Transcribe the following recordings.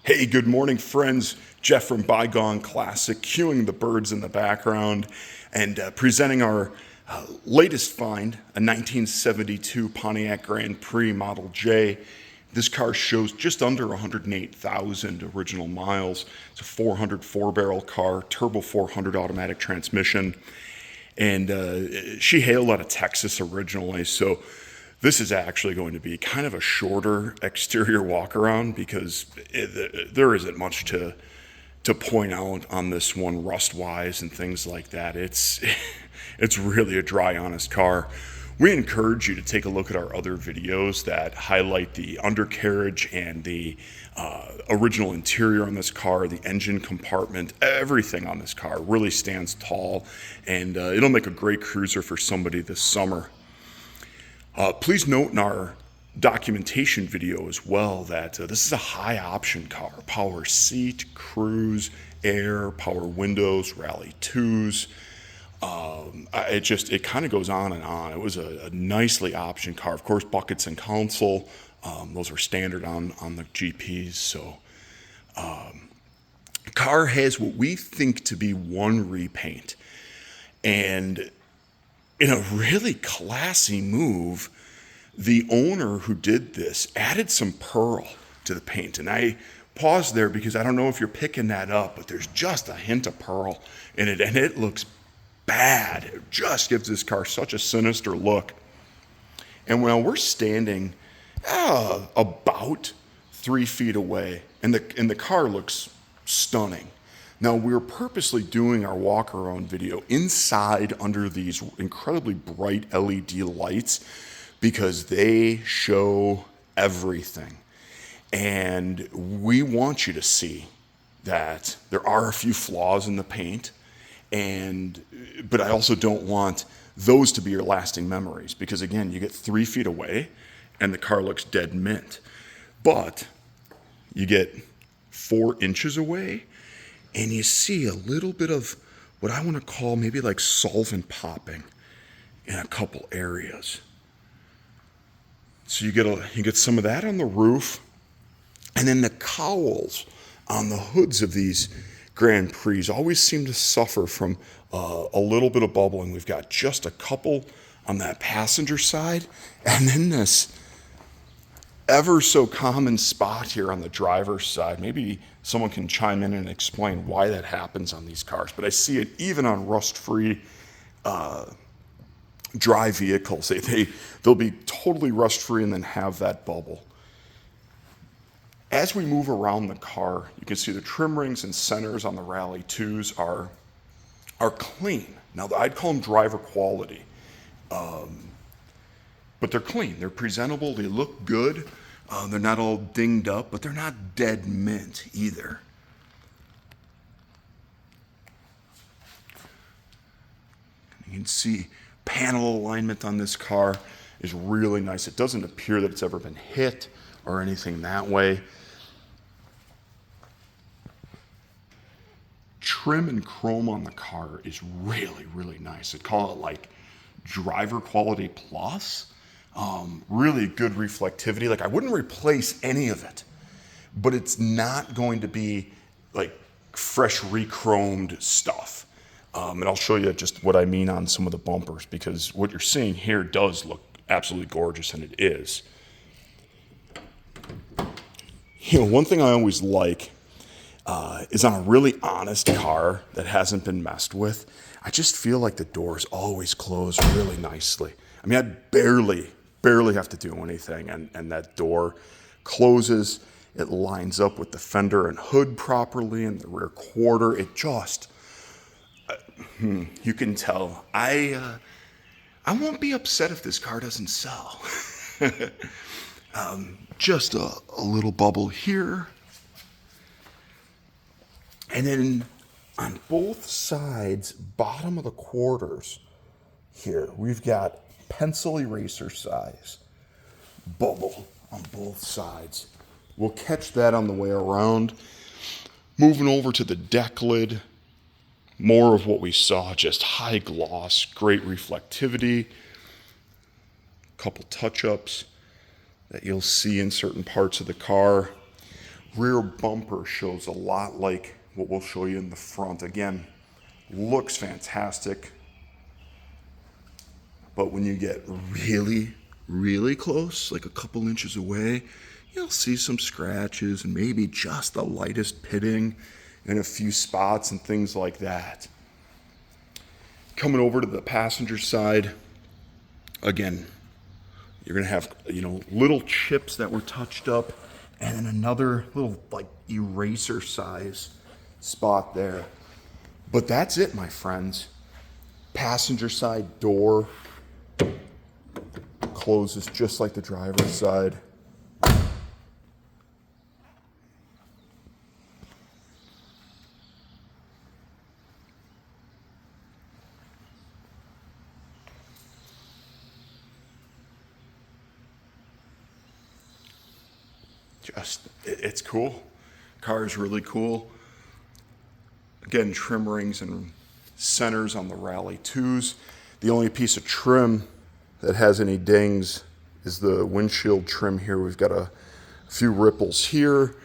Hey, good morning, friends. Jeff from Bygone Classic, cueing the birds in the background and presenting our latest find, a 1972 Pontiac Grand Prix Model J. This car shows just under 108,000 original miles. It's a 404-barrel car, turbo 400 automatic transmission. And she hailed out of Texas originally, so this is actually going to be kind of a shorter exterior walk around because there isn't much to point out on this one rust-wise and things like that. It's really a dry, honest car. We encourage you to take a look at our other videos that highlight the undercarriage and the original interior on this car, the engine compartment, everything on this car really stands tall, and it'll make a great cruiser for somebody this summer. Please note in our documentation video as well that this is a high option car. Power seat, cruise, air, power windows, rally 2s. It kind of goes on and on. It was a nicely optioned car. Of course, buckets and console, those are standard on the GPs. So the car has what we think to be one repaint. And in a really classy move, the owner who did this added some pearl to the paint. And I paused there because I don't know if you're picking that up, but there's just a hint of pearl in it, and it looks bad. It just gives this car such a sinister look. And when we're standing about 3 feet away, and the car looks stunning. Now, we're purposely doing our walk-around video inside under these incredibly bright LED lights because they show everything. And we want you to see that there are a few flaws in the paint, but I also don't want those to be your lasting memories because, again, you get 3 feet away and the car looks dead mint. But you get 4 inches away and you see a little bit of what I want to call maybe like solvent popping in a couple areas. So you get some of that on the roof, and then the cowls on the hoods of these Grand Prix always seem to suffer from a little bit of bubbling. We've got just a couple on that passenger side, and then this ever so common spot here on the driver's side. Maybe someone can chime in and explain why that happens on these cars, but I see it even on rust-free dry vehicles. They'll be totally rust-free and then have that bubble. As we move around the car, you can see the trim rings and centers on the Rally 2s are clean. Now, I'd call them driver quality. But they're clean, they're presentable, they look good. They're not all dinged up, but they're not dead mint either. You can see panel alignment on this car is really nice. It doesn't appear that it's ever been hit or anything that way. Trim and chrome on the car is really, really nice. I'd call it like driver quality plus. Really good reflectivity. Like, I wouldn't replace any of it, but it's not going to be like fresh re-chromed stuff. And I'll show you just what I mean on some of the bumpers, because what you're seeing here does look absolutely gorgeous, and it is. You know, one thing I always like is on a really honest car that hasn't been messed with, I just feel like the doors always close really nicely. I mean, I barely have to do anything, and that door closes. It lines up with the fender and hood properly, and the rear quarter. It just, you can tell. I won't be upset if this car doesn't sell. Just a little bubble here. And then on both sides, bottom of the quarters here, we've got pencil eraser size bubble on both sides. We'll catch that on the way around. Moving over to the deck lid, more of what we saw, just high gloss, great reflectivity, a couple touch-ups that you'll see in certain parts of the car. Rear bumper shows a lot like what we'll show you in the front. Again, looks fantastic. But when you get really, really close, like a couple inches away, you'll see some scratches and maybe just the lightest pitting in a few spots and things like that. Coming over to the passenger side, again, you're gonna have, little chips that were touched up and then another little like eraser size spot there. But that's it, my friends. Passenger side door closes just like the driver's side. It's cool. Car is really cool. Again, trim rings and centers on the Rally 2s. The only piece of trim that has any dings is the windshield trim here. We've got a few ripples here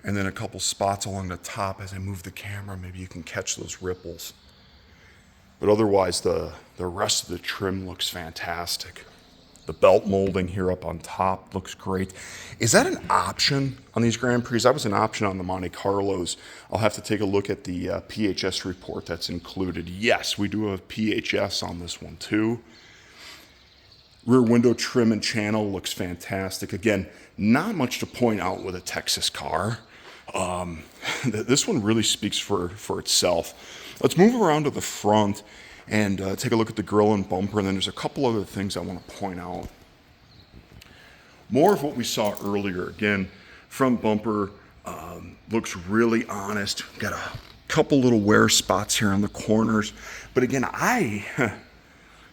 and then a couple spots along the top. As I move the camera, maybe you can catch those ripples. But otherwise, the rest of the trim looks fantastic. The belt molding here up on top looks great. Is that an option on these Grand Prix? That was an option on the Monte Carlos. I'll have to take a look at the PHS report that's included. Yes, we do have PHS on this one too. Rear window trim and channel looks fantastic. Again, not much to point out with a Texas car. This one really speaks for itself. Let's move around to the front and take a look at the grille and bumper, and then there's a couple other things I want to point out. More of what we saw earlier. Again, front bumper looks really honest. Got a couple little wear spots here on the corners. But again,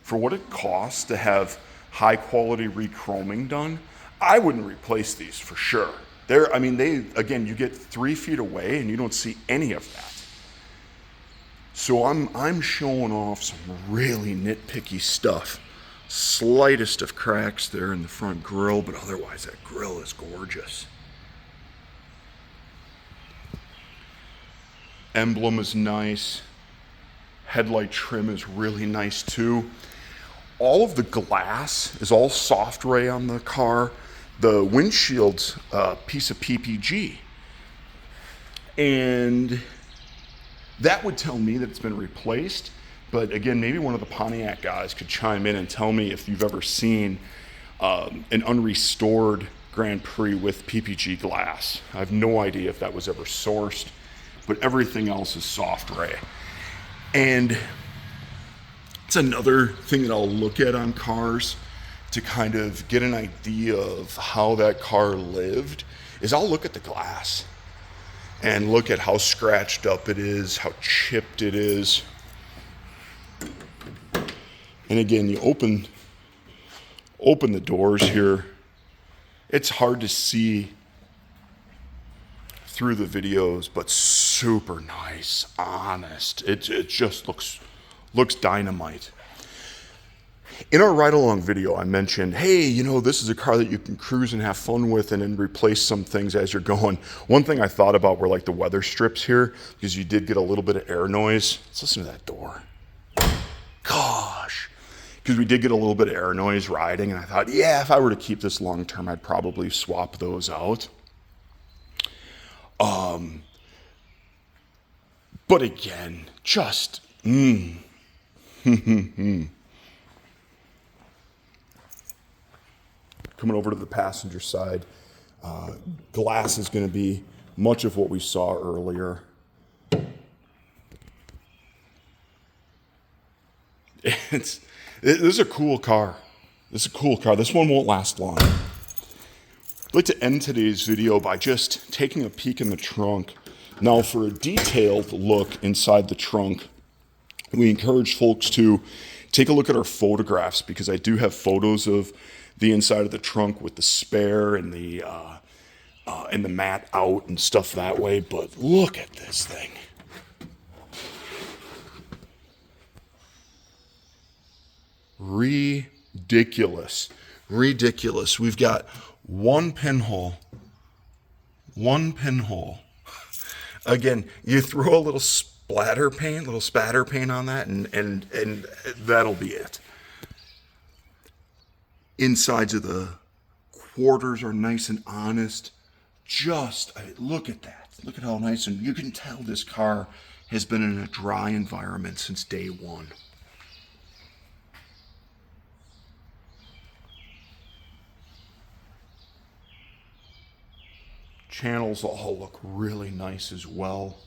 for what it costs to have high quality re-chroming done, I wouldn't replace these for sure. Again, you get 3 feet away and you don't see any of that. So I'm showing off some really nitpicky stuff. Slightest of cracks there in the front grille, but otherwise that grille is gorgeous. Emblem is nice. Headlight trim is really nice too. All of the glass is all soft ray on the car. The windshield's a piece of PPG. And that would tell me that it's been replaced. But again, maybe one of the Pontiac guys could chime in and tell me if you've ever seen an unrestored Grand Prix with PPG glass. I have no idea if that was ever sourced, but everything else is soft ray. And it's another thing that I'll look at on cars to kind of get an idea of how that car lived, is I'll look at the glass and look at how scratched up it is, how chipped it is. And again, you open the doors here. It's hard to see through the videos, but super nice, honest. It just looks dynamite. In our ride-along video, I mentioned, hey, this is a car that you can cruise and have fun with and then replace some things as you're going. One thing I thought about were like the weather strips here, because you did get a little bit of air noise. Let's listen to that door. Gosh. Because we did get a little bit of air noise riding, and I thought, yeah, if I were to keep this long term, I'd probably swap those out. But again, just, Coming over to the passenger side, glass is going to be much of what we saw earlier. This is a cool car. This one won't last long. I'd like to end today's video by just taking a peek in the trunk. Now, for a detailed look inside the trunk, we encourage folks to take a look at our photographs, because I do have photos of the inside of the trunk with the spare and the mat out and stuff that way. But look at this thing. Ridiculous. We've got one pinhole One pinhole. Again, you throw a little spatter paint on that, and that'll be it. Insides of the quarters are nice and honest. Look at that. Look at how nice, and you can tell this car has been in a dry environment since day one. Channels all look really nice as well.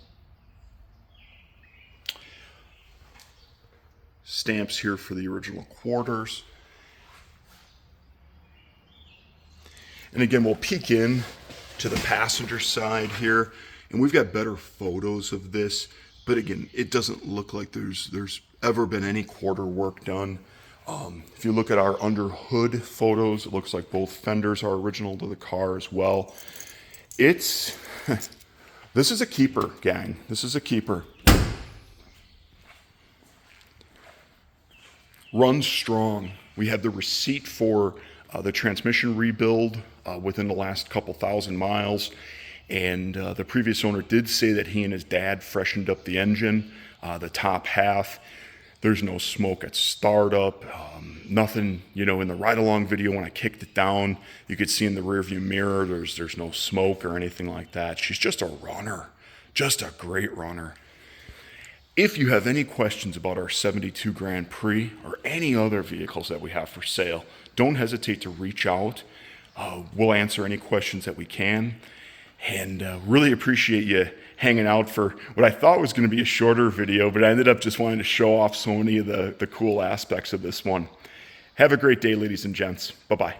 Stamps here for the original quarters. And again, we'll peek in to the passenger side here, and we've got better photos of this, but again, it doesn't look like there's ever been any quarter work done. If you look at our under hood photos, it looks like both fenders are original to the car as well. This is a keeper, gang. This is a keeper. Runs strong. We have the receipt for the transmission rebuild within the last couple thousand miles. And the previous owner did say that he and his dad freshened up the engine, the top half. There's no smoke at startup, nothing, in the ride-along video when I kicked it down, you could see in the rearview mirror, there's no smoke or anything like that. She's just a runner, just a great runner. If you have any questions about our 72 Grand Prix or any other vehicles that we have for sale, don't hesitate to reach out. We'll answer any questions that we can. And really appreciate you hanging out for what I thought was going to be a shorter video, but I ended up just wanting to show off so many of the cool aspects of this one. Have a great day, ladies and gents. Bye-bye.